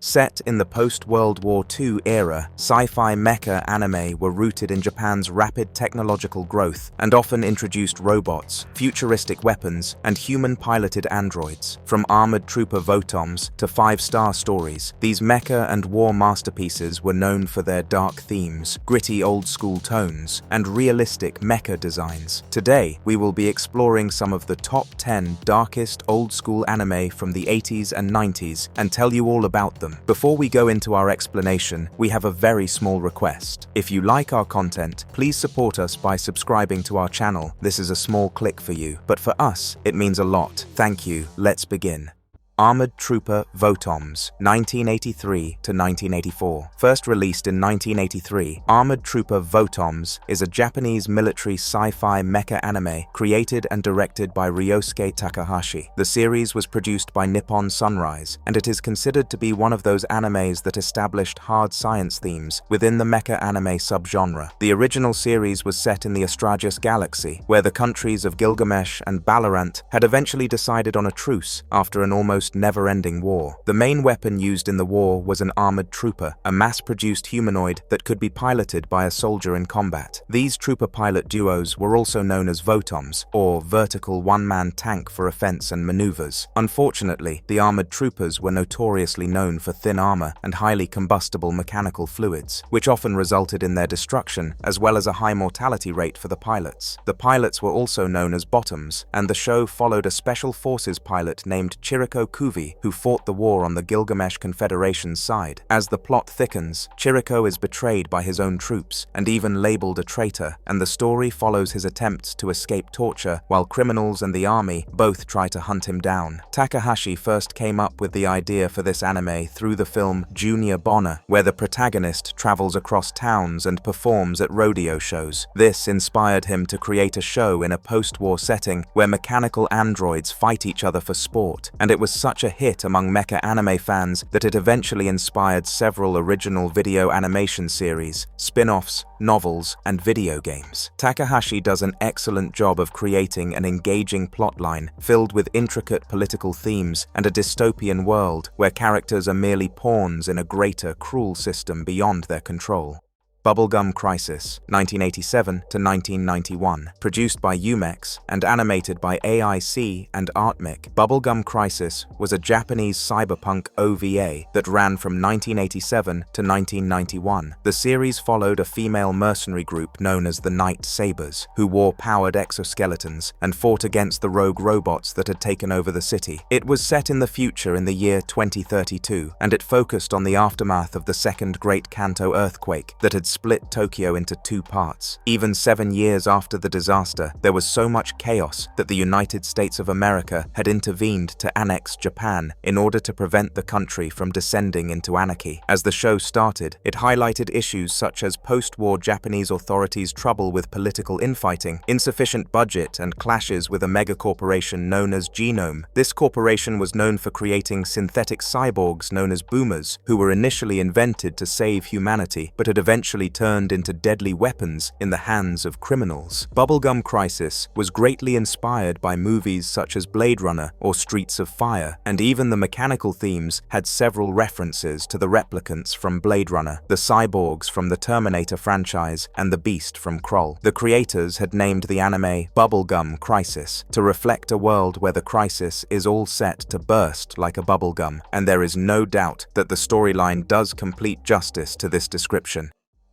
Set in the post-World War II era, sci-fi mecha anime were rooted in Japan's rapid technological growth and often introduced robots, futuristic weapons, and human-piloted androids. From Armored Trooper VOTOMS to five-star stories, these mecha and war masterpieces were known for their dark themes, gritty old-school tones, and realistic mecha designs. Today, we will be exploring some of the top 10 darkest old-school anime from the 80s and 90s and tell you all about them. Before we go into our explanation, we have a very small request. If you like our content, please support us by subscribing to our channel. This is a small click for you, but for us, it means a lot. Thank you. Let's begin. Armored Trooper VOTOMS, 1983 to 1984. First released in 1983, Armored Trooper VOTOMS is a Japanese military sci-fi mecha anime created and directed by Ryosuke Takahashi. The series was produced by Nippon Sunrise, and it is considered to be one of those animes that established hard science themes within the mecha anime subgenre. The original series was set in the Astragalus galaxy, where the countries of Gilgamesh and Balarant had eventually decided on a truce after an almost never-ending war. The main weapon used in the war was an armored trooper, a mass-produced humanoid that could be piloted by a soldier in combat. These trooper pilot duos were also known as Votoms, or vertical one-man tank for offense and maneuvers. Unfortunately, the armored troopers were notoriously known for thin armor and highly combustible mechanical fluids, which often resulted in their destruction, as well as a high mortality rate for the pilots. The pilots were also known as bottoms, and the show followed a special forces pilot named Chiriko Kuvi, who fought the war on the Gilgamesh Confederation's side. As the plot thickens, Chiriko is betrayed by his own troops and even labeled a traitor, and the story follows his attempts to escape torture while criminals and the army both try to hunt him down. Takahashi first came up with the idea for this anime through the film Junior Bonner, where the protagonist travels across towns and performs at rodeo shows. This inspired him to create a show in a post-war setting where mechanical androids fight each other for sport, and it was such a hit among mecha anime fans that it eventually inspired several original video animation series, spin-offs, novels, and video games. Takahashi does an excellent job of creating an engaging plotline filled with intricate political themes and a dystopian world where characters are merely pawns in a greater, cruel system beyond their control. Bubblegum Crisis, 1987 to 1991, produced by Umex and animated by AIC and Artmic. Bubblegum Crisis was a Japanese cyberpunk OVA that ran from 1987 to 1991. The series followed a female mercenary group known as the Night Sabers, who wore powered exoskeletons and fought against the rogue robots that had taken over the city. It was set in the future in the year 2032, and it focused on the aftermath of the Second Great Kanto earthquake that had split Tokyo into two parts. Even 7 years after the disaster, there was so much chaos that the United States of America had intervened to annex Japan in order to prevent the country from descending into anarchy. As the show started, it highlighted issues such as post-war Japanese authorities' trouble with political infighting, insufficient budget, and clashes with a megacorporation known as Genome. This corporation was known for creating synthetic cyborgs known as boomers, who were initially invented to save humanity, but had eventually turned into deadly weapons in the hands of criminals. Bubblegum Crisis was greatly inspired by movies such as Blade Runner or Streets of Fire, and even the mechanical themes had several references to the replicants from Blade Runner, the cyborgs from the Terminator franchise, and the Beast from Kroll. The creators had named the anime Bubblegum Crisis to reflect a world where the crisis is all set to burst like a bubblegum, and there is no doubt that the storyline does complete justice to this description.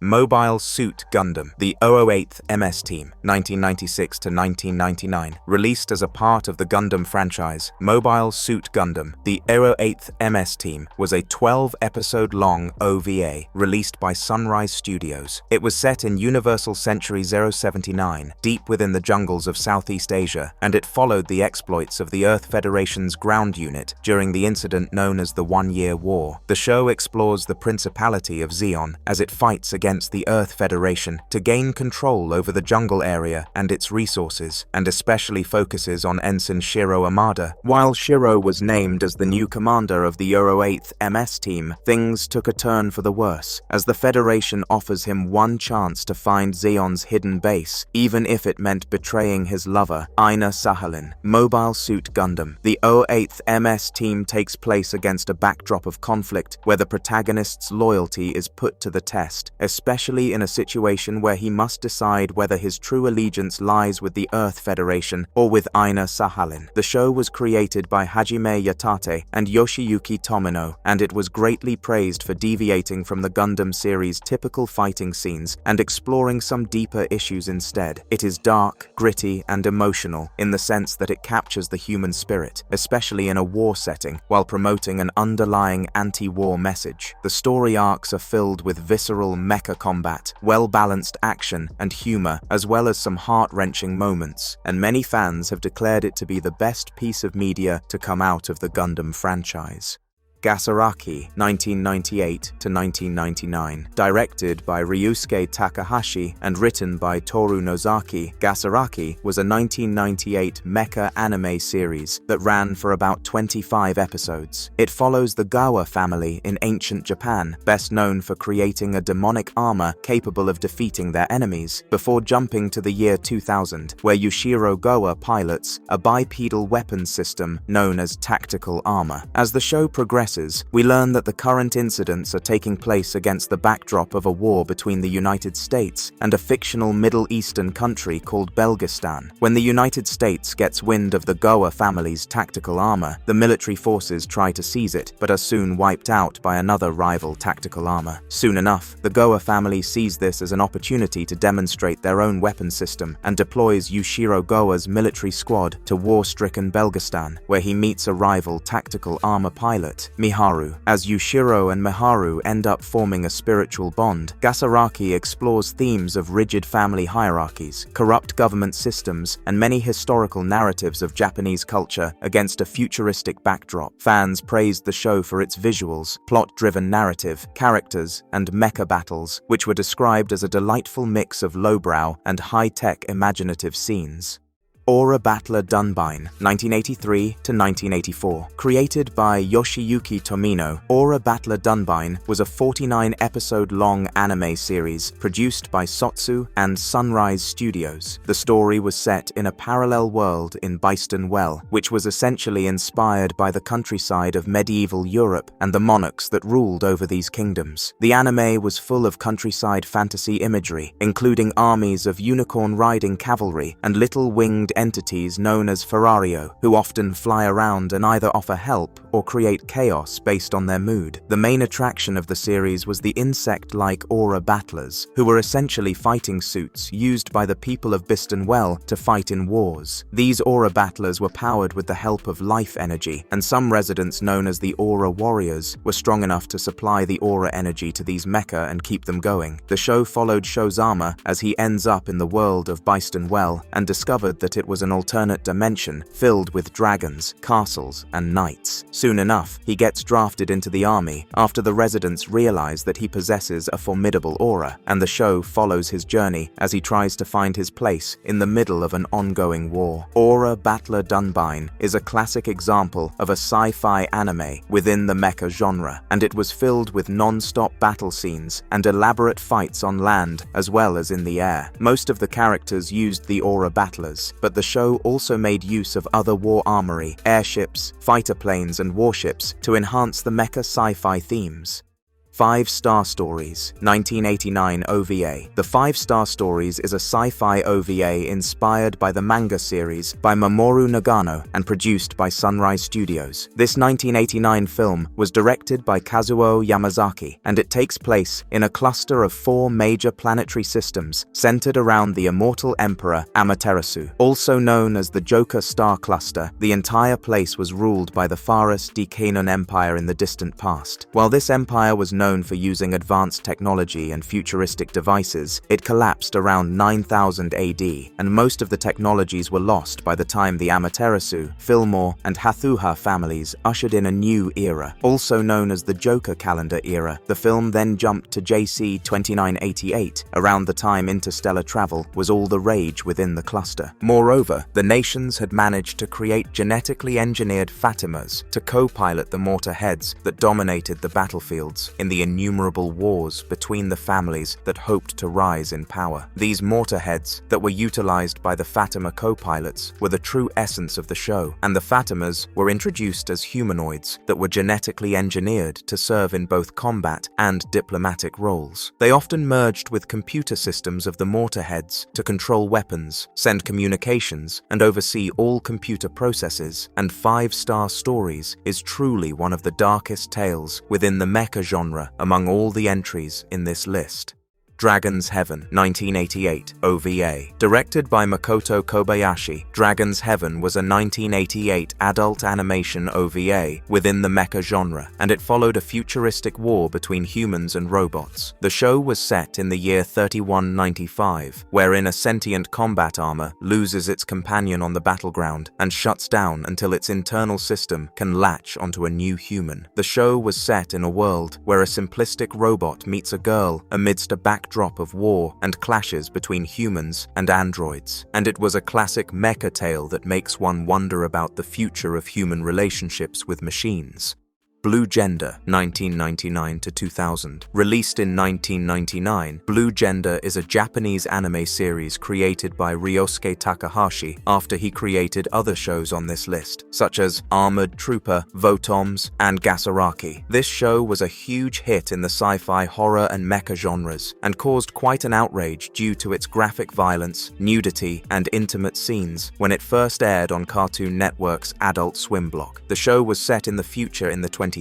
Mobile Suit Gundam, the 008th MS Team, 1996 to 1999. Released as a part of the Gundam franchise, Mobile Suit Gundam, the 008th MS Team was a 12-episode-long OVA released by Sunrise Studios. It was set in Universal Century 079, deep within the jungles of Southeast Asia, and it followed the exploits of the Earth Federation's ground unit during the incident known as the One-Year War. The show explores the Principality of Zeon as it fights against against the Earth Federation to gain control over the jungle area and its resources, and especially focuses on Ensign Shiro Amada. While Shiro was named as the new commander of the Euro 8th MS team, things took a turn for the worse, as the Federation offers him one chance to find Zeon's hidden base, even if it meant betraying his lover, Aina Sahalin. Mobile Suit Gundam. The Euro 8th MS team takes place against a backdrop of conflict where the protagonist's loyalty is put to the test, especially in a situation where he must decide whether his true allegiance lies with the Earth Federation or with Aina Sahalin. The show was created by Hajime Yatate and Yoshiyuki Tomino, and it was greatly praised for deviating from the Gundam series' typical fighting scenes and exploring some deeper issues instead. It is dark, gritty, and emotional in the sense that it captures the human spirit, especially in a war setting, while promoting an underlying anti-war message. The story arcs are filled with visceral mecha combat, well-balanced action, and humor, as well as some heart-wrenching moments, and many fans have declared it to be the best piece of media to come out of the Gundam franchise. Gasaraki, 1998 to 1999. Directed by Ryusuke Takahashi and written by Toru Nozaki, Gasaraki was a 1998 mecha anime series that ran for about 25 episodes. It follows the Gawa family in ancient Japan, best known for creating a demonic armor capable of defeating their enemies, before jumping to the year 2000, where Yushiro Gawa pilots a bipedal weapons system known as tactical armor. As the show progresses, we learn that the current incidents are taking place against the backdrop of a war between the United States and a fictional Middle Eastern country called Belgistan. When the United States gets wind of the Gawa family's tactical armor, the military forces try to seize it, but are soon wiped out by another rival tactical armor. Soon enough, the Gawa family sees this as an opportunity to demonstrate their own weapon system and deploys Yushiro Gawa's military squad to war-stricken Belgistan, where he meets a rival tactical armor pilot, Miharu. As Yushiro and Miharu end up forming a spiritual bond, Gasaraki explores themes of rigid family hierarchies, corrupt government systems, and many historical narratives of Japanese culture against a futuristic backdrop. Fans praised the show for its visuals, plot-driven narrative, characters, and mecha battles, which were described as a delightful mix of lowbrow and high-tech imaginative scenes. Aura Battler Dunbine, 1983 to 1984. Created by Yoshiyuki Tomino, Aura Battler Dunbine was a 49-episode-long anime series produced by Sotsu and Sunrise Studios. The story was set in a parallel world in Byston Well, which was essentially inspired by the countryside of medieval Europe and the monarchs that ruled over these kingdoms. The anime was full of countryside fantasy imagery, including armies of unicorn-riding cavalry and little winged entities known as Ferrario, who often fly around and either offer help or create chaos based on their mood. The main attraction of the series was the insect-like aura battlers, who were essentially fighting suits used by the people of Byston Well to fight in wars. These aura battlers were powered with the help of life energy, and some residents known as the aura warriors were strong enough to supply the aura energy to these mecha and keep them going. The show followed Shozama as he ends up in the world of Byston Well and discovered that it was an alternate dimension filled with dragons, castles, and knights. Soon enough, he gets drafted into the army after the residents realize that he possesses a formidable aura, and the show follows his journey as he tries to find his place in the middle of an ongoing war. Aura Battler Dunbine is a classic example of a sci-fi anime within the mecha genre, and it was filled with non-stop battle scenes and elaborate fights on land as well as in the air. Most of the characters used the aura battlers, but the show also made use of other war armory, airships, fighter planes, and warships to enhance the mecha sci-fi themes. 5 Star Stories, 1989 OVA. The 5 Star Stories is a sci-fi OVA inspired by the manga series by Mamoru Nagano and produced by Sunrise Studios. This 1989 film was directed by Kazuo Yamazaki, and it takes place in a cluster of 4 major planetary systems centered around the immortal emperor Amaterasu. Also known as the Joker Star Cluster, the entire place was ruled by the Faris Decainon Empire in the distant past. While this empire was known known for using advanced technology and futuristic devices, it collapsed around 9000 AD, and most of the technologies were lost by the time the Amaterasu, Fillmore, and Hathuha families ushered in a new era. Also known as the Joker calendar era, the film then jumped to JC 2988, around the time interstellar travel was all the rage within the cluster. Moreover, the nations had managed to create genetically engineered Fatimas to co-pilot the mortar heads that dominated the battlefields in the innumerable wars between the families that hoped to rise in power. These mortar heads that were utilized by the Fatima co-pilots were the true essence of the show, and the Fatimas were introduced as humanoids that were genetically engineered to serve in both combat and diplomatic roles. They often merged with computer systems of the mortar heads to control weapons, send communications, and oversee all computer processes, and 5-star stories is truly one of the darkest tales within the mecha genre among all the entries in this list. Dragon's Heaven, 1988, OVA. Directed by Makoto Kobayashi, Dragon's Heaven was a 1988 adult animation OVA within the mecha genre, and it followed a futuristic war between humans and robots. The show was set in the year 3195, wherein a sentient combat armor loses its companion on the battleground and shuts down until its internal system can latch onto a new human. The show was set in a world where a simplistic robot meets a girl amidst a backdrop of war and clashes between humans and androids, and it was a classic mecha tale that makes one wonder about the future of human relationships with machines. Blue Gender, 1999 to 2000. Released in 1999, Blue Gender is a Japanese anime series created by Ryosuke Takahashi after he created other shows on this list, such as Armored Trooper, VOTOMS, and Gasaraki. This show was a huge hit in the sci-fi, horror, and mecha genres, and caused quite an outrage due to its graphic violence, nudity, and intimate scenes when it first aired on Cartoon Network's Adult Swim block. The show was set in the future in the 2030s,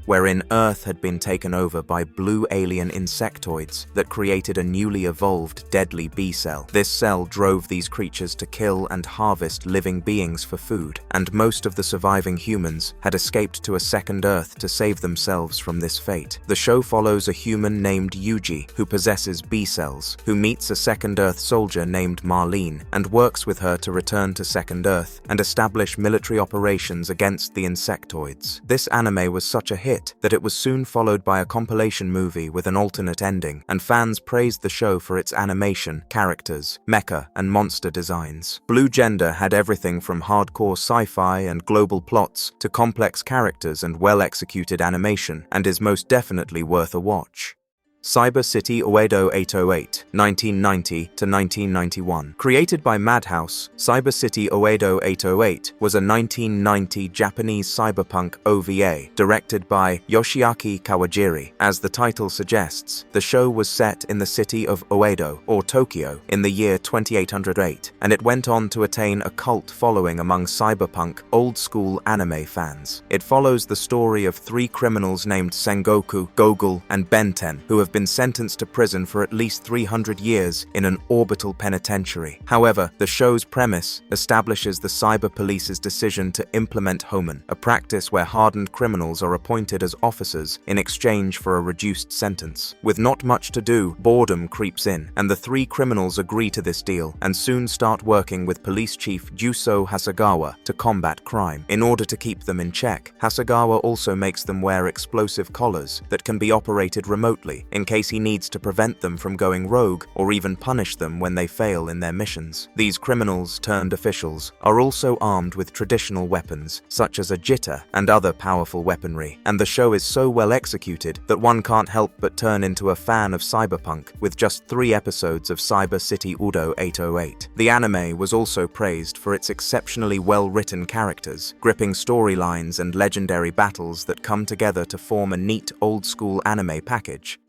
wherein Earth had been taken over by blue alien insectoids that created a newly evolved deadly B-cell. This cell drove these creatures to kill and harvest living beings for food, and most of the surviving humans had escaped to a second Earth to save themselves from this fate. The show follows a human named Yuji who possesses B-cells, who meets a second Earth soldier named Marlene and works with her to return to second Earth and establish military operations against the insectoids. This anime was such a hit that it was soon followed by a compilation movie with an alternate ending, and fans praised the show for its animation, characters, mecha, and monster designs. Blue Gender had everything from hardcore sci-fi and global plots to complex characters and well-executed animation, and is most definitely worth a watch. Cyber City Oedo 808, 1990 to 1991. Created by Madhouse, Cyber City Oedo 808 was a 1990 Japanese cyberpunk OVA directed by Yoshiaki Kawajiri. As the title suggests, the show was set in the city of Oedo, or Tokyo, in the year 2808, and it went on to attain a cult following among cyberpunk, old-school anime fans. It follows the story of 3 criminals named Sengoku, Gogol, and Benten, who have been sentenced to prison for at least 300 years in an orbital penitentiary. However, the show's premise establishes the cyber police's decision to implement Homen, a practice where hardened criminals are appointed as officers in exchange for a reduced sentence. With not much to do, boredom creeps in, and the 3 criminals agree to this deal and soon start working with police chief Juso Hasegawa to combat crime. In order to keep them in check, Hasegawa also makes them wear explosive collars that can be operated remotely in case he needs to prevent them from going rogue or even punish them when they fail in their missions. These criminals turned officials are also armed with traditional weapons such as a jitter and other powerful weaponry, and the show is so well executed that one can't help but turn into a fan of cyberpunk with just 3 episodes of Cyber City Oedo 808. The anime was also praised for its exceptionally well-written characters, gripping storylines, and legendary battles that come together to form a neat old-school anime package.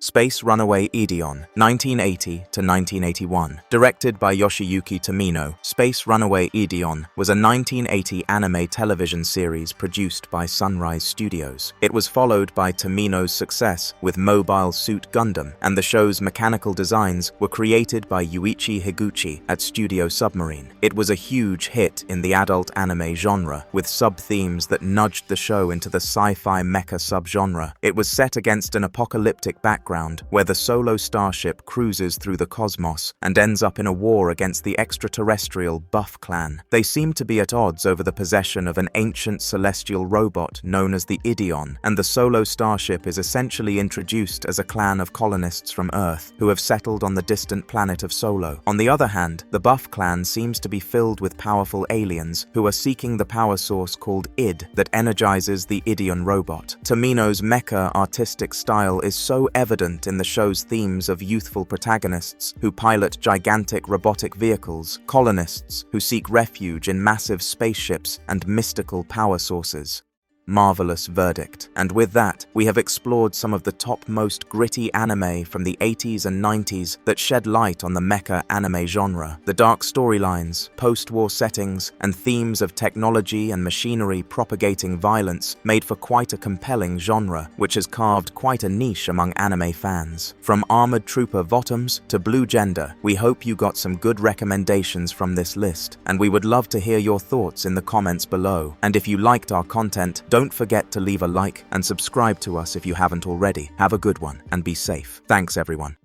Space Runaway Edon, 1980 to 1981. Directed by Yoshiyuki Tomino, Space Runaway Edon was a 1980 anime television series produced by Sunrise Studios. It was followed by Tomino's success with Mobile Suit Gundam, and the show's mechanical designs were created by Yuichi Higuchi at Studio Submarine. It was a huge hit in the adult anime genre, with sub-themes that nudged the show into the sci-fi mecha subgenre. It was set against an apocalyptic background where the solo starship cruises through the cosmos and ends up in a war against the extraterrestrial Buff clan. They seem to be at odds over the possession of an ancient celestial robot known as the Edon, and the solo starship is essentially introduced as a clan of colonists from Earth who have settled on the distant planet of Solo. On the other hand, the Buff clan seems to be filled with powerful aliens who are seeking the power source called id that energizes the Edon robot. Tomino's mecha artistic style is so evident in the show's themes of youthful protagonists who pilot gigantic robotic vehicles, colonists who seek refuge in massive spaceships, and mystical power sources. Marvelous verdict. And with that, we have explored some of the top most gritty anime from the 80s and 90s that shed light on the mecha anime genre. The dark storylines, post-war settings, and themes of technology and machinery propagating violence made for quite a compelling genre, which has carved quite a niche among anime fans. From Armored Trooper VOTOMS to Blue Gender, we hope you got some good recommendations from this list, and we would love to hear your thoughts in the comments below. And if you liked our content, don't forget to leave a like and subscribe to us if you haven't already. Have a good one and be safe. Thanks everyone.